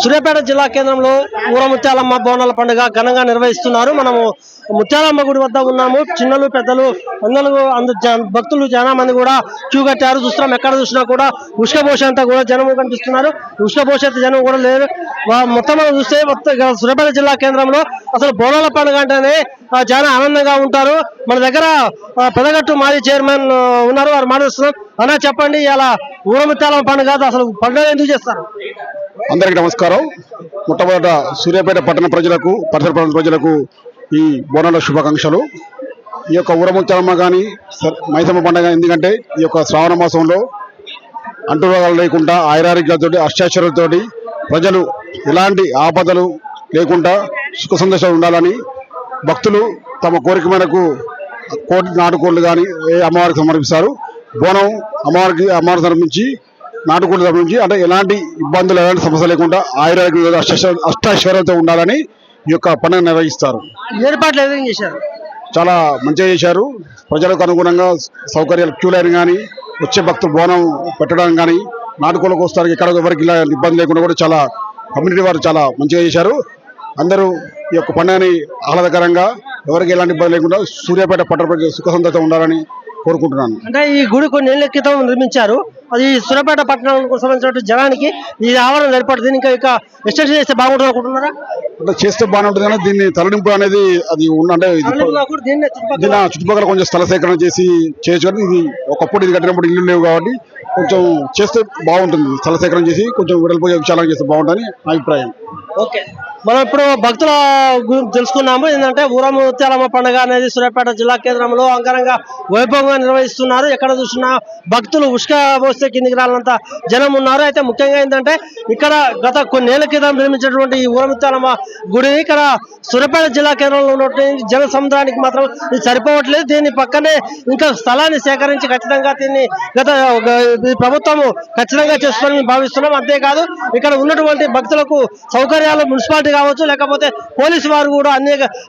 సూర్యాపేట జిల్లా కేంద్రంలో ఊరముత్యాలమ్మ బోనాల పండుగ ఘనంగా నిర్వహిస్తున్నారు. మనము ముత్యాలమ్మ గుడి వద్ద ఉన్నాము. చిన్నలు పెద్దలు భక్తులు చాలా మంది కూడా క్యూ కట్టారు. చూస్తున్నాం, ఎక్కడ చూసినా కూడా ఉష్కబోషంతా కూడా జనం కనిపిస్తున్నారు. ఉష్కబోషంత జనం కూడా లేరు. మొత్తం మనం చూస్తే సూర్యాపేట జిల్లా కేంద్రంలో అసలు బోనాల పండుగ అంటేనే చాలా ఆనందంగా ఉంటారు. మన దగ్గర పెదగట్టు మాజీ చైర్మన్ ఉన్నారు, వారు మాట్లాడుతున్నాం. అన్నా చెప్పండి, ఇలా ఊరముత్యాలమ్మ పండుగ అసలు పండుగ ఎందుకు చేస్తారు? అందరికీ నమస్కారం. మొట్టమొదట సూర్యాపేట పట్టణ ప్రజలకు, పరిసర ప్రాంత ప్రజలకు ఈ బోనాల శుభాకాంక్షలు. ఈ యొక్క ఊరముత్యాలమ్మ కానీ మైసమ్మ పండుగ ఎందుకంటే ఈ యొక్క శ్రావణ మాసంలో అంటురోగాలు లేకుండా ఆయురారోగ్యాలతో అష్టాచరులతో ప్రజలు ఎలాంటి ఆపదలు లేకుండా సుఖ సంతోషాలు ఉండాలని భక్తులు తమ కోరిక మేరకు కోటి నాటుకోళ్లు కానీ అమ్మవారికి సమర్పిస్తారు. బోనం అమ్మవారికి సమర్పించి నాటుకోళ్లు సమర్పించి అంటే ఎలాంటి ఇబ్బందులు ఎలాంటి సమస్య లేకుండా ఆయురారోగ్య అష్టాశ్వర్యంతో ఉండాలని ఈ యొక్క పండుగ నిర్వహిస్తారు. ఏర్పాట్లు ఏదైనా చేశారు, చాలా మంచిగా చేశారు. ప్రజలకు అనుగుణంగా సౌకర్యాలు, క్యూ లైన్ కానీ, వచ్చే భక్తులు బోనం పెట్టడానికి కానీ, నాటుకోళ్ళకు వస్తారు ఎక్కడ ఎవరికి ఇలా ఇబ్బంది లేకుండా కూడా చాలా కమ్యూనిటీ వారు చాలా మంచిగా చేశారు. అందరూ ఈ యొక్క పండుగని ఆహ్లాదకరంగా ఎవరికి ఎలాంటి ఇబ్బంది లేకుండా సూర్యాపేట పట్టణ ప్రజలు సుఖ సంతోషంతో ఉండాలని కోరుకుంటున్నాను. అంటే ఈ గుడి కొన్ని ఏళ్ల క్రితం నిర్మించారు. అది సూర్యాపేట పట్టణానికి సంబంధించిన జనానికి ఈ ఆవరణ సరిపడుతుంది. ఇంకా ఎక్స్టెన్షన్ చేస్తే బాగుంటుంది అనుకుంటున్నారా? అంటే చేస్తే బాగానే ఉంటుంది కానీ దీన్ని తరలింపు అనేది అది అంటే చుట్టుపక్కల కొంచెం స్థల సేకరణ చేసి చేయొచ్చు. కానీ ఇది ఒకప్పుడు ఇది కట్టినప్పుడు ఇల్లు లేవు కాబట్టి కొంచెం చేస్తే బాగుంటుంది. స్థల సేకరణ చేసి కొంచెం వెడల్పు విశాలంగా చేస్తే బాగుంటుందని నా అభిప్రాయం. ఓకే, మనం ఇప్పుడు భక్తుల గురించి తెలుసుకున్నాము. ఏంటంటే ఊరముత్యాలమ్మ పండుగ అనేది సూర్యాపేట జిల్లా కేంద్రంలో అంగరంగ వైభవంగా నిర్వహిస్తున్నారు. ఎక్కడ చూసినా భక్తులు పోస్తే కిందికి రాలంత జనం ఉన్నారు. అయితే ముఖ్యంగా ఏంటంటే ఇక్కడ గత కొన్నేళ్ల క్రితం నిర్మించినటువంటి ఈ ఊరముత్యాలమ్మ గుడి ఇక్కడ సూర్యాపేట జిల్లా కేంద్రంలో ఉన్నటువంటి జన సముద్రానికి మాత్రం ఇది సరిపోవట్లేదు. దీని పక్కనే ఇంకా స్థలాన్ని సేకరించి ఖచ్చితంగా దీన్ని ప్రభుత్వం ఖచ్చితంగా చేస్తుందని భావిస్తున్నాం. అంతేకాదు ఇక్కడ ఉన్నటువంటి భక్తులకు సౌకర్యాలు మున్సిపాలిటీ కావచ్చు, లేకపోతే పోలీసు వారు కూడా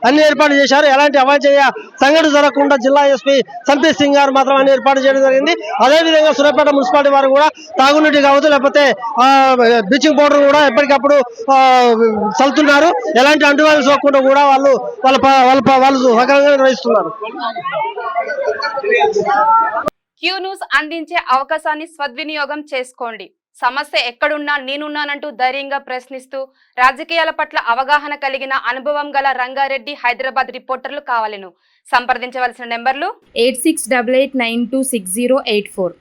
అన్ని ఏర్పాటు చేశారు. ఎలాంటి అవాంఛనీయ సంఘటన జరగకుండా జిల్లా ఎస్పీ సంతోష్ సింగ్ గారు మాత్రం అన్ని ఏర్పాటు చేయడం జరిగింది. అదేవిధంగా సూర్యాపేట మున్సిపాలిటీ వారు కూడా తాగునీటి కావచ్చు, లేకపోతే బ్లీచింగ్ పౌడర్ కూడా ఎప్పటికప్పుడు చల్లుతున్నారు. ఎలాంటి అంటువ్యాధులు సోకకుండా కూడా వాళ్ళు సహకారంగా నిర్వహిస్తున్నారు. క్యూ న్యూస్ అందించే అవకాశాన్ని సద్వినియోగం చేసుకోండి. సమస్య ఎక్కడున్నా నేనున్నానంటూ ధైర్యంగా ప్రశ్నిస్తూ రాజకీయాల పట్ల అవగాహన కలిగిన అనుభవం గల రంగారెడ్డి హైదరాబాద్ రిపోర్టర్లు కావాలను సంప్రదించవలసిన నెంబర్లు 8688926084.